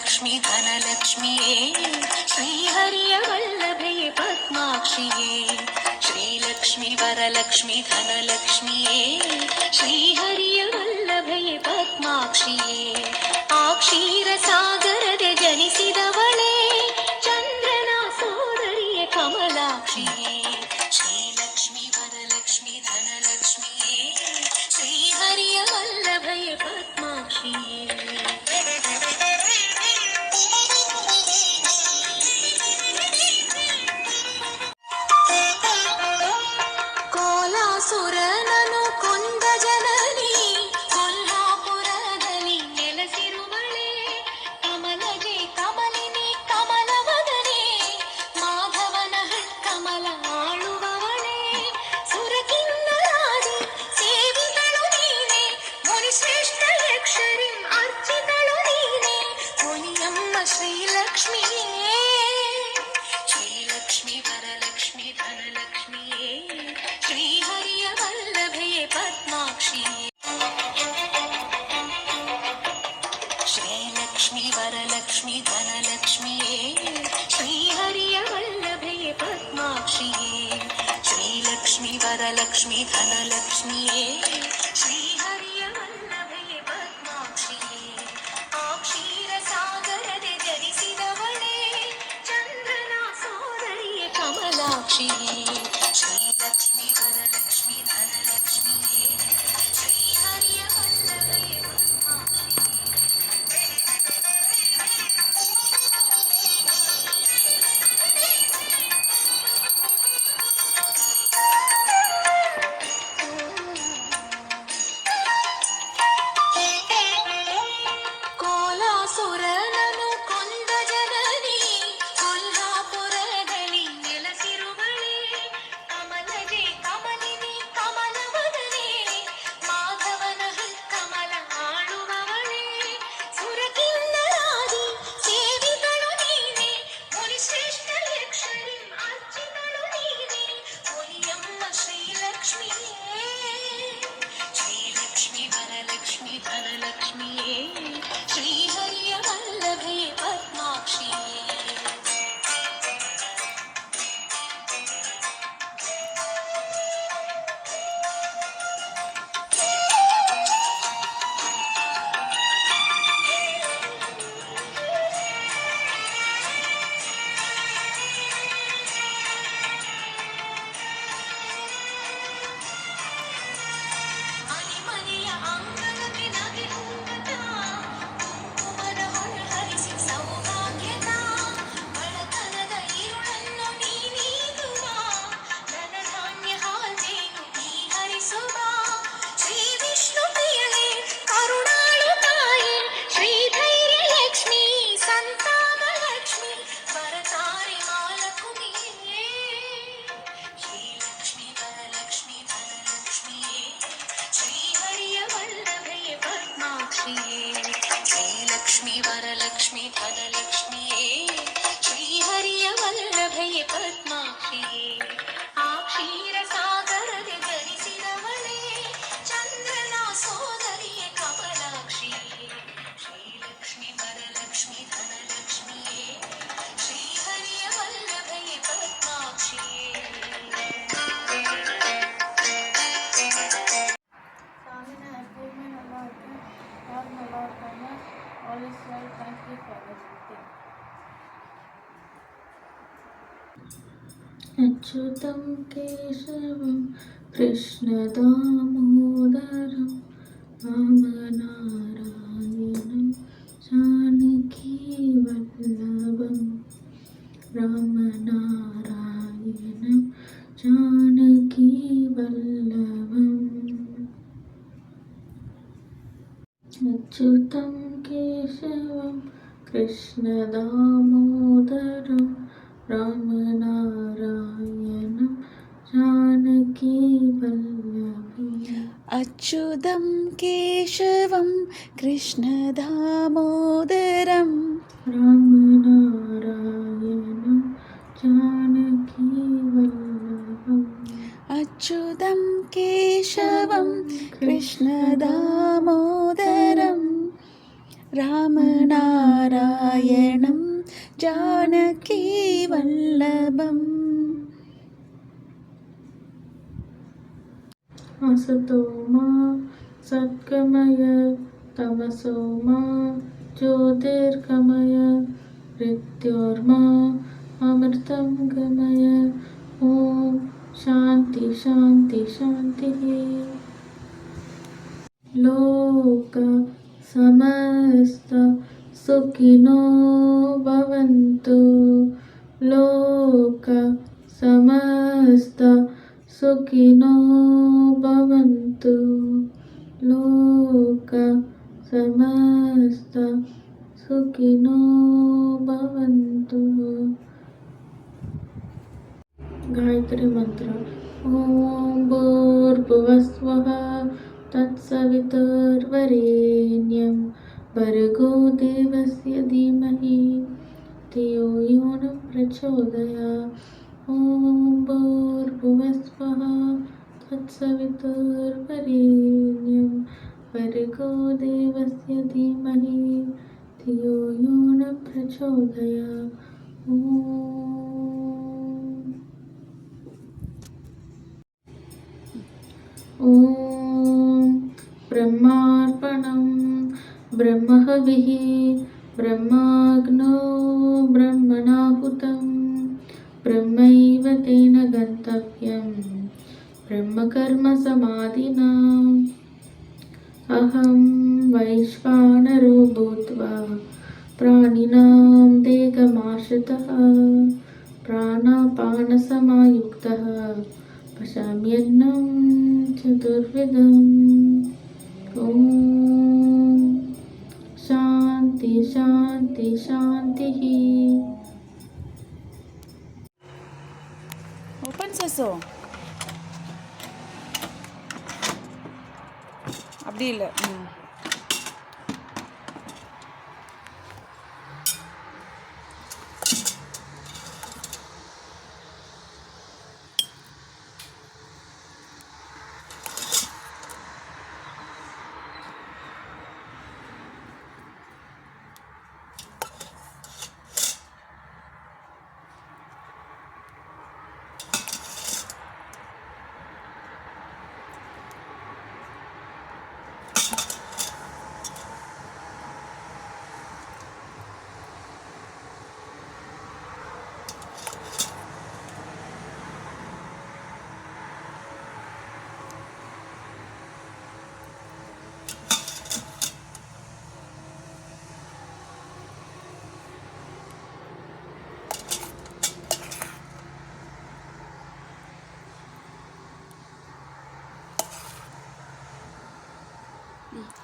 ವರಲಕ್ಷ್ಮಿ ಧನಲಕ್ಷ್ಮಿಯೇ ಶ್ರೀಹರಿಯ ವಲ್ಲಭೆಯೇ ಪದ್ಮಾಕ್ಷಿಯೇ ಶ್ರೀಲಕ್ಷ್ಮಿ ವರಲಕ್ಷ್ಮಿ ಧನಲಕ್ಷ್ಮಿಯೇ ಶ್ರೀಹರಿಯ ವಲ್ಲಭೆಯೇ ಪದ್ಮಾಕ್ಷಿಯೇ ಆ ಕ್ಷೀರ ಸಾಗರದೆ ಜನಿಸಿದವಳೇ ಚಂದ್ರನ ಸೋದರಿಯ ಕಮಲಾಕ್ಷಿಯೇ ಶ್ರೀಲಕ್ಷ್ಮಿ ವರಲಕ್ಷ್ಮಿ ಧನಲಕ್ಷ್ಮಿಯೇ ಶ್ರೀಹರಿಯ ವಲ್ಲಭೆಯೇ ಪದ್ಮಾಕ್ಷಿಯೇ ಕೋಲಾಸುರನನು ಕೊಂದ ಜನನಿ ಕೊಲ್ಹಾಪುರದಲ್ಲಿ ನೆಲೆಸಿರುವಳೆ ಕಮಲಗೆ ಕಮಲಿನಿ ಕಮಲವದನೆ ಮಾಧವನ ಕಮಲ ಆಳುವವಳೆ ಸುರಕಿನ್ನರಾದಿ ಸೇವಿಗಳು ನೀನೆ ಮುನಿಶ್ರೇಷ್ಠ ಯಕ್ಷರಿ ಅರ್ಚಿತಳು ನೀನೆ ಮುನಿಯಮ್ಮ ಶ್ರೀಲಕ್ಷ್ಮಿಯೇ ಶ್ರೀಲಕ್ಷ್ಮಿ ವರಲಕ್ಷ್ಮಿ ಧನಲಕ್ಷ್ಮಿಯೇ ಶ್ರೀಹರಿಯ ವಲ್ಲಭೆಯೇ ಪದ್ಮಾಕ್ಷಿಯೇ ಶ್ರೀಲಕ್ಷ್ಮಿ ವರಲಕ್ಷ್ಮಿ ಧನಲಕ್ಷ್ಮಿಯೇ ಶ್ರೀಹರಿಯ ವಲ್ಲಭೆಯೇ ಪದ್ಮಾಕ್ಷಿಯೇ ಶ್ರೀಲಕ್ಷ್ಮಿ ವರಲಕ್ಷ್ಮಿ ಧನಲಕ್ಷ್ಮಿಯೇ ಶ್ರೀಹರಿಯ ವಲ್ಲಭೆಯೇ ಪದ್ಮಾಕ್ಷಿಯೇ ಆ ಕ್ಷೀರ ಸಾಗರದೆ ಜನಿಸಿದವಳೇ ಚಂದ್ರನ ಸೋದರಿಯ ಕಮಲಾಕ್ಷಿಯೇ ಶ್ರೀಲಕ್ಷ್ಮಿ ವರಲಕ್ಷ್ಮಿ ಧನಲಕ್ಷ್ಮಿಯೇ ಶ್ರೀಹರಿಯ ವಲ್ಲಭೆಯೇ ಪದ್ಮಾಕ್ಷಿಯೇ ಕೋಲಾಸುರನನು ಕೊಂದ ಜನನಿ ಕೊಲ್ಹಾಪುರದಲ್ಲಿ ನೆಲೆಸಿರುವಳೆ ಕಮಲಗೆ ಕಮಲಿನಿ ಕಮಲವದನೆ ಮಾಧವನ ಕಮಲ ಆಳುವವಳೆ ಸುರಕಿನ್ನರಾದಿ ಸೇವಿಗಳು ನೀನೆ ಮುನಿಶ್ರೇಷ್ಠ ಯಕ್ಷರಿ ಅರ್ಚಿತಳು ನೀನೆ ಮುನಿಯಮ್ಮ ಶ್ರೀಲಕ್ಷ್ಮಿಯೇ ಶ್ರೀಲಕ್ಷ್ಮಿ ವರಲಕ್ಷ್ಮಿ ಧನಲಕ್ಷ್ಮಿಯೇ ಶ್ರೀಹರಿಯ ವಲ್ಲಭೆಯೇ ಪದ್ಮಾಕ್ಷಿಯೇ ಮನೆಯ ಅಂಗಳಕ್ಕೆ ನಗೆ ಹೂವತ ಕುಂಕುಮದ ಹೊಳಹರಿಸಿ ಸೌಭಾಗ್ಯದ ಬಡತನದ ಇರುಳನ್ನು ನೀನೀಗುವ ಧನಧಾನ್ಯ ಹಾಲ್ಜೇನು ನೀ ಹರಿಸುವ ಶ್ರೀ ವಿಷ್ಣು ಪ್ರಿಯಳೇ ಕರುಣಾಳು ತಾಯಿ ಶ್ರೀಧೈರ್ಯ ಲಕ್ಷ್ಮಿ ಸಂತಾನ ಲಕ್ಷ್ಮಿ ವರತಾರಿ ಮಾಲಕುಮಿಯೇ ಶ್ರೀಲಕ್ಷ್ಮಿ ವರಲಕ್ಷ್ಮಿ ಧನಲಕ್ಷ್ಮಿಯೇ ಶ್ರೀಹರಿಯ ವಲ್ಲಭೆಯೇ ಪದ್ಮಾಕ್ಷಿಯೇ ಶ್ರೀಲಕ್ಷ್ಮಿ ವರಲಕ್ಷ್ಮಿ ಧನಲಕ್ಷ್ಮಿಯೇ ಶ್ರೀಹರಿಯ ವಲ್ಲಭೆಯೇ ಪದ್ಮಾಕ್ಷಿಯೇ ಆ ಕ್ಷೀರ ಸಾಗರದೆ ಜನಿಸಿದವಳೇ ಚಂದ್ರನ ಸೋದರಿಯ ಕಮಲಾಕ್ಷಿಯೇ ಶ್ರೀಲಕ್ಷ್ಮಿ ವರಲಕ್ಷ್ಮಿ ಧನಲಕ್ಷ್ಮಿಯೇ ಶ್ರೀಹರಿಯ ವಲ್ಲಭೆಯೇ ಪದ್ಮಾಕ್ಷಿಯೇ Samina agreement about all Malakana, all is well, thank you for everything. अच्युतं केशवं कृष्णदामोदरं रामनारायणं जानकीवल्लभं रामनारायणं जानकीवल्लभम् अच्युतं केशवं कृष्णदामोदरं रामनारायणं जानकीवल्लभम् अच्युतं केशवं कृष्णदामोदरं रामनारायणं जानकीवल्लभम् अच्युतं केशवं कृष्णदामोदरं रामनारायणं जानकीवल्लभम् असतो मा सद्गमय तमसो मा ज्योतिर्गमय मृत्योर्मा अमृतं गमय ॐ शान्ति शान्ति शान्तिः लोक समस्त सुखिनो भवन्तु लोक समस्त सुखिनो भवन्तु लोक समस्त सुखिनो भवन्तु गायत्री मंत्र ॐ भूर्भुवस्वः तत्सवितुर्वरेण्यं भर्गो देवस्य धीमहि धियो यो न प्रचोदयात् ॐ भूर्भुवस्वः तत्सवितुर्वरेण्यं भर्गो देवस्य धीमहि धियो यो न प्रचोदयात् ॐ ॐ ब्रह्मार्पणं ब्रह्महविः ब्रह्माग्नो ब्रह्मणाहुतं ब्रह्मैव तेन गन्तव्यं ब्रह्मकर्मसमाधिना अहं वैश्वानरो भूत्वा प्राणिनां देहमाश्रितः प्राणापानसमायुक्तः पचाम्यन्नं चतुर्विधम् ॐ शान्ति शान्ति शान्तिः ओपन ससो அப்படி இல்லை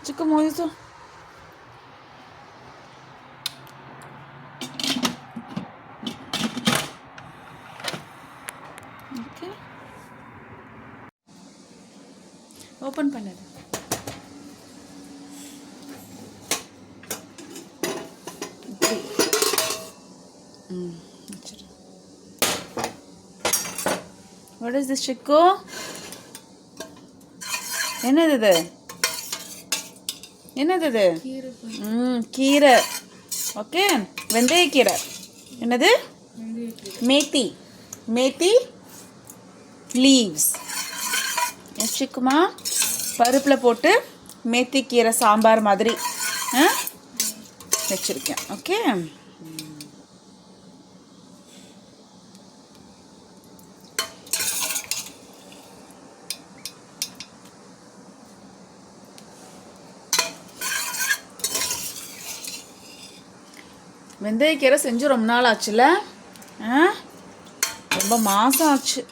Chico moiso. ஓகே ஓப்பன் பண்ணது What is this, Chico? என்னது இது என்னது இது கீரை ஓகே வெந்தயக்கீரை என்னது மேத்தி மேத்தி லீவ்ஸ் வச்சுக்குமா பருப்பில் போட்டு மேத்தி கீரை சாம்பார் மாதிரி வச்சுருக்கேன் ஓகே வெந்தயக்கீரை செஞ்சு ரொம்ப நாள் ஆச்சுல ரொம்ப மாதம் ஆச்சு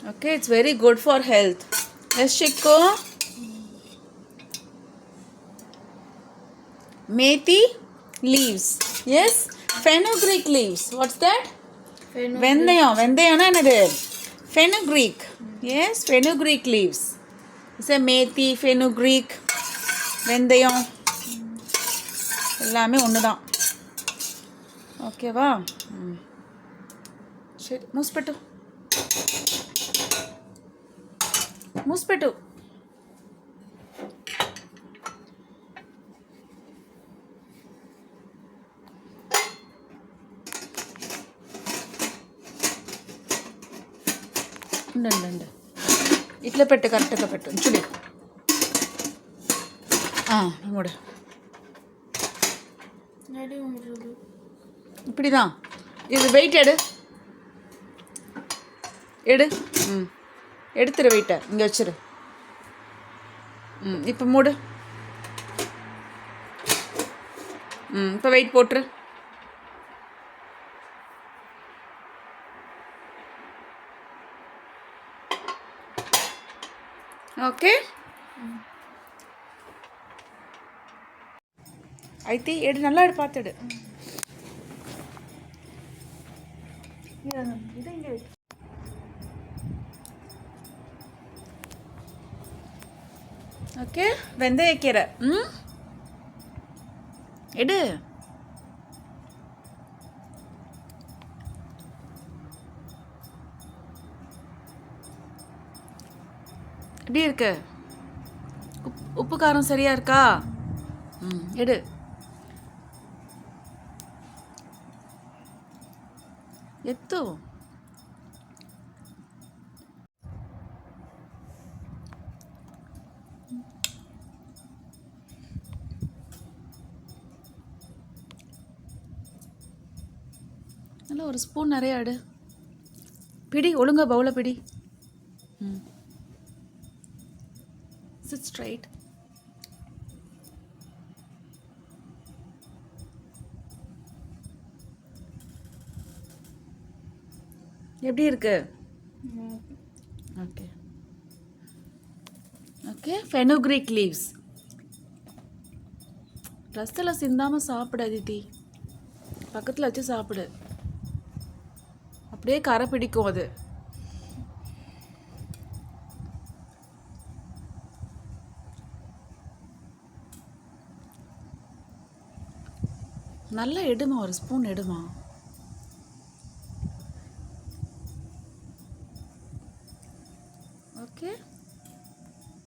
okay it's very good for health yes சிக்கோ methi leaves yes fenugreek leaves what's that வெந்தயம் வெந்தயம்னா என்னது fenugreek yes fenugreek leaves it's a methi fenugreek வெந்தயம் எல்லாமே ஒன்று தான் ஓகேவா சரி மூஸ்பெட்டு మూసిపెట్టు ఉండండి ఇట్లా పెట్టు కరెక్ట్గా పెట్టు చూడు మూడు நடி விடுறது இப்படிதான் இது வெயிட் எடு எடுத்துரு வெயிட்டை இங்கே வச்சிரு இப்போ மூடு இப்போ வெயிட் போட்டுரு ఓకే అయితే ఎడు నల్లాడు పాతాడు ஓகே வெந்தயக்கீரை எடு எப்படி இருக்கு உப்பு காரம் சரியா இருக்கா எடு எத்து நல்லா ஒரு ஸ்பூன் நிறைய எடு பிடி ஒழுங்கா பவுல பிடி Sit straight. எப்படி இருக்கு ஓகே ஓகே ஃபெனுக்ரீக் லீவ்ஸ் ரசத்தில் சிந்தாமல் சாப்பிடு அதித்தி பக்கத்தில் வச்சு சாப்பிடு அப்படியே கரை பிடிக்கும் அது நல்லா எடுமா ஒரு ஸ்பூன் எடுமா ஓகே